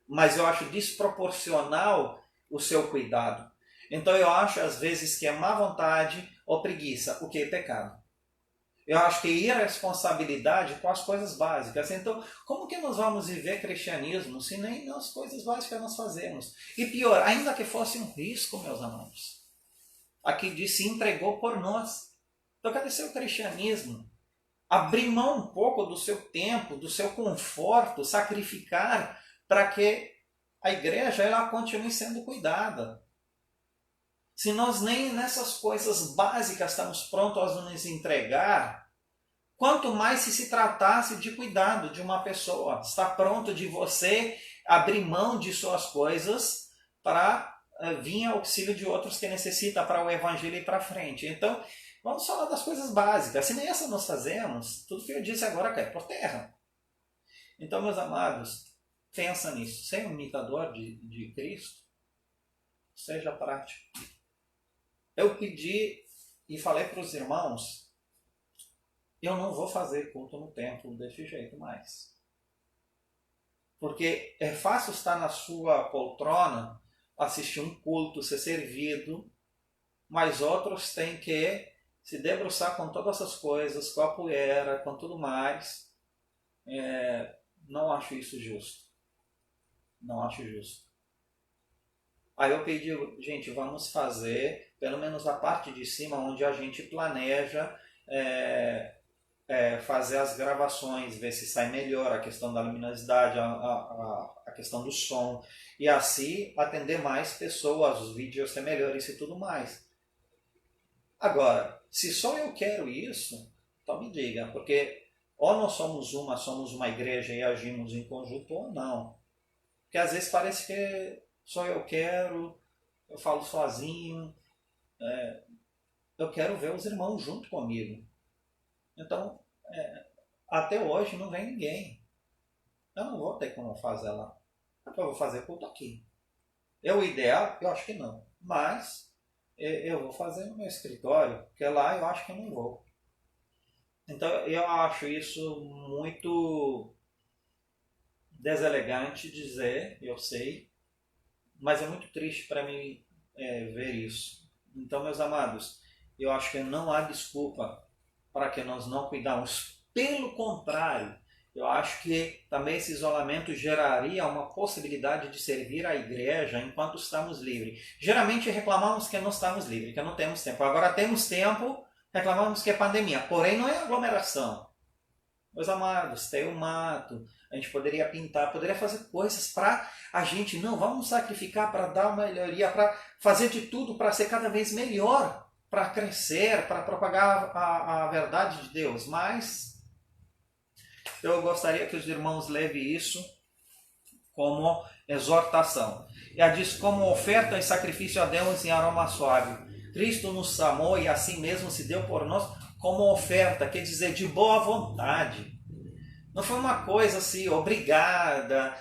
Mas eu acho desproporcional o seu cuidado. Então eu acho às vezes que é má vontade ou preguiça, o que é pecado. Eu acho que irresponsabilidade com as coisas básicas. Então, como que nós vamos viver cristianismo se nem nas coisas básicas nós fazemos? E pior, ainda que fosse um risco, meus amados. Aqui diz, se entregou por nós. Então, cadê seu cristianismo? Abrir mão um pouco do seu tempo, do seu conforto, sacrificar para que a igreja ela continue sendo cuidada. Se nós nem nessas coisas básicas estamos prontos a nos entregar, quanto mais se tratasse de cuidado de uma pessoa. Está pronto de você abrir mão de suas coisas para vir ao auxílio de outros que necessitam para o evangelho ir para frente. Então, vamos falar das coisas básicas. Se nem essa nós fazemos, tudo que eu disse agora cai por terra. Então, meus amados, pensa nisso. Ser um imitador de Cristo, seja prático. eu pedi e falei para os irmãos, eu não vou fazer culto no templo desse jeito mais. Porque é fácil estar na sua poltrona, assistir um culto, ser servido, mas outros têm que se debruçar com todas essas coisas, com a poeira, com tudo mais. Não acho isso justo. Não acho justo. Aí eu pedi, gente, vamos fazer pelo menos a parte de cima, onde a gente planeja fazer as gravações, ver se sai melhor a questão da luminosidade, a questão do som, e assim atender mais pessoas, os vídeos ser melhores e tudo mais. Agora, se só eu quero isso, então me diga, porque ou nós somos uma igreja e agimos em conjunto, ou não. Porque às vezes parece que só eu quero, eu falo sozinho, eu quero ver os irmãos junto comigo. Então, até hoje não vem ninguém. Eu não vou ter como fazer lá. Eu vou fazer culto aqui. É o ideal? Eu acho que não. Mas eu vou fazer no meu escritório, porque lá eu acho que eu não vou. Então eu acho isso muito deselegante dizer, eu sei, mas é muito triste para mim ver isso. Então, meus amados, eu acho que não há desculpa para que nós não cuidamos. Pelo contrário, eu acho que também esse isolamento geraria uma possibilidade de servir a igreja enquanto estamos livres. Geralmente reclamamos que não estamos livres, que não temos tempo. Agora temos tempo, reclamamos que é pandemia. Porém, não é aglomeração. Meus amados, tem o mato, a gente poderia pintar, poderia fazer coisas para a gente, não, vamos sacrificar para dar uma melhoria, para fazer de tudo para ser cada vez melhor, para crescer, para propagar a verdade de Deus. Mas eu gostaria que os irmãos levem isso como exortação. E a diz, como oferta e sacrifício a Deus em aroma suave. Cristo nos amou e assim mesmo se deu por nós como oferta, quer dizer, de boa vontade. Não foi uma coisa assim, obrigada.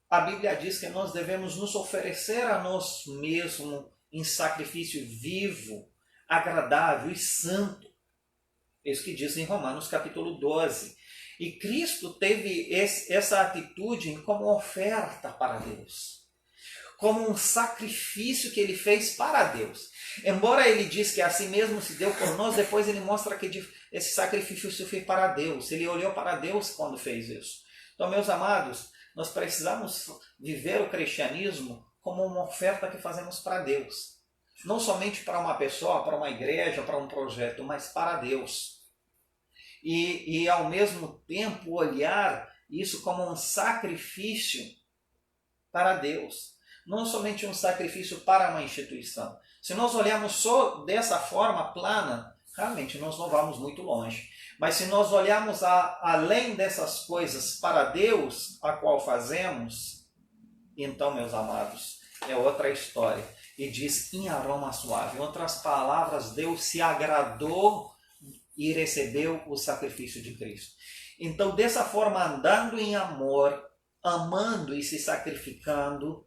A Bíblia diz que nós devemos nos oferecer a nós mesmos em sacrifício vivo, agradável e santo. É isso que diz em Romanos capítulo 12. E Cristo teve essa atitude como oferta para Deus, como um sacrifício que ele fez para Deus. Embora ele diz que assim mesmo se deu por nós, depois ele mostra que esse sacrifício se fez para Deus. Ele olhou para Deus quando fez isso. Então, meus amados, nós precisamos viver o cristianismo como uma oferta que fazemos para Deus. Não somente para uma pessoa, para uma igreja, para um projeto, mas para Deus. E ao mesmo tempo olhar isso como um sacrifício para Deus. Não somente um sacrifício para uma instituição. Se nós olharmos só dessa forma plana, realmente nós não vamos muito longe. Mas se nós olharmos além dessas coisas para Deus, a qual fazemos, então, meus amados, é outra história. E diz em aroma suave. Em outras palavras, Deus se agradou e recebeu o sacrifício de Cristo. Então, dessa forma, andando em amor, amando e se sacrificando,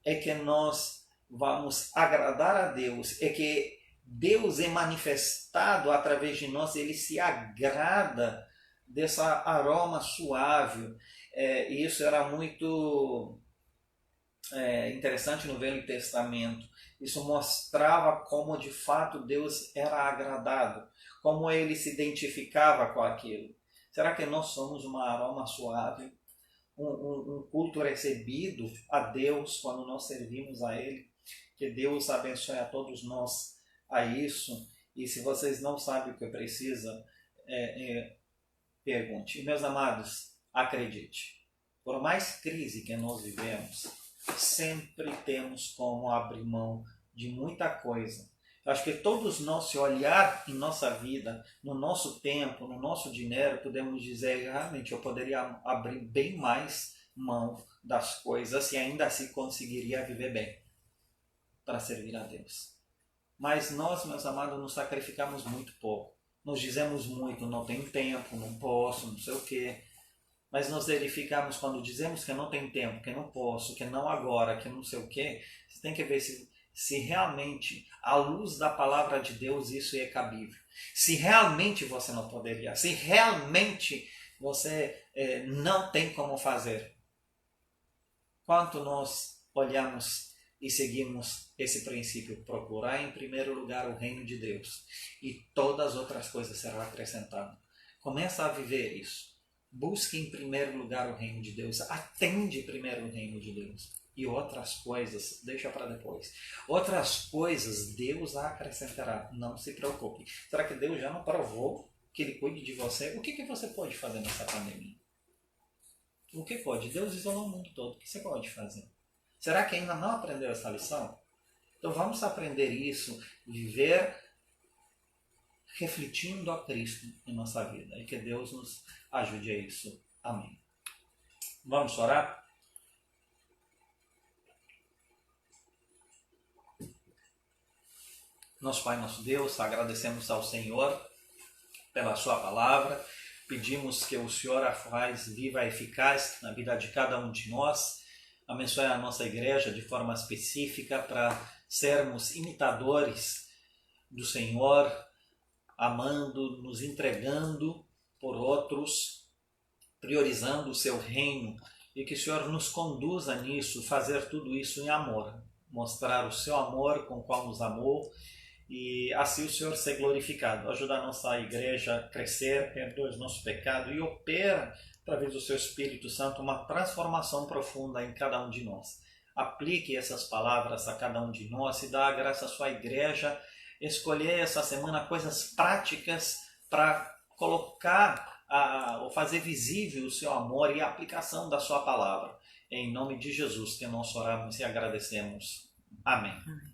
é que nós vamos agradar a Deus, é que Deus é manifestado através de nós, ele se agrada dessa aroma suave. E isso era muito interessante no Velho Testamento. Isso mostrava como de fato Deus era agradado, como ele se identificava com aquilo. Será que nós somos uma aroma suave? Um culto recebido a Deus quando nós servimos a Ele? Que Deus abençoe a todos nós a isso. E se vocês não sabem o que precisa, pergunte. E, meus amados, acredite. Por mais crise que nós vivemos, sempre temos como abrir mão de muita coisa. Eu acho que todos nós, se olhar em nossa vida, no nosso tempo, no nosso dinheiro, podemos dizer, realmente eu poderia abrir bem mais mão das coisas e ainda assim conseguiria viver bem para servir a Deus. Mas nós, meus amados, nos sacrificamos muito pouco. Nos dizemos muito, não tenho tempo, não posso, não sei o quê. Mas nós verificamos quando dizemos que não tem tempo, que não posso, que não agora, que não sei o quê. Você tem que ver se se realmente, à luz da palavra de Deus, isso é cabível. Se realmente você não poderia, se realmente você não tem como fazer. Quanto nós olhamos e seguimos esse princípio, procurar em primeiro lugar o reino de Deus e todas as outras coisas serão acrescentadas. Começa a viver isso. Busque em primeiro lugar o reino de Deus. Atende primeiro o reino de Deus. E outras coisas, deixa para depois. Outras coisas Deus acrescentará. Não se preocupe. Será que Deus já não provou que Ele cuide de você? O que você pode fazer nessa pandemia? O que pode? Deus isolou o mundo todo. O que você pode fazer? Será que ainda não aprendeu essa lição? Então vamos aprender isso, viver refletindo a Cristo em nossa vida. E que Deus nos ajude a isso. Amém. Vamos orar? Nosso Pai, nosso Deus, agradecemos ao Senhor pela sua palavra. Pedimos que o Senhor a faz viva e eficaz na vida de cada um de nós. Abençoe a nossa igreja de forma específica para sermos imitadores do Senhor, amando, nos entregando por outros, priorizando o seu reino, e que o Senhor nos conduza nisso, fazer tudo isso em amor, mostrar o seu amor com o qual nos amou, e assim o Senhor ser glorificado. Ajuda a nossa igreja a crescer, perdoa os nossos pecados e opera, através do seu Espírito Santo, uma transformação profunda em cada um de nós. Aplique essas palavras a cada um de nós e dá a graça à sua igreja. Escolher essa semana coisas práticas para colocar ou fazer visível o seu amor e a aplicação da sua palavra. Em nome de Jesus que nós oramos e agradecemos. Amém.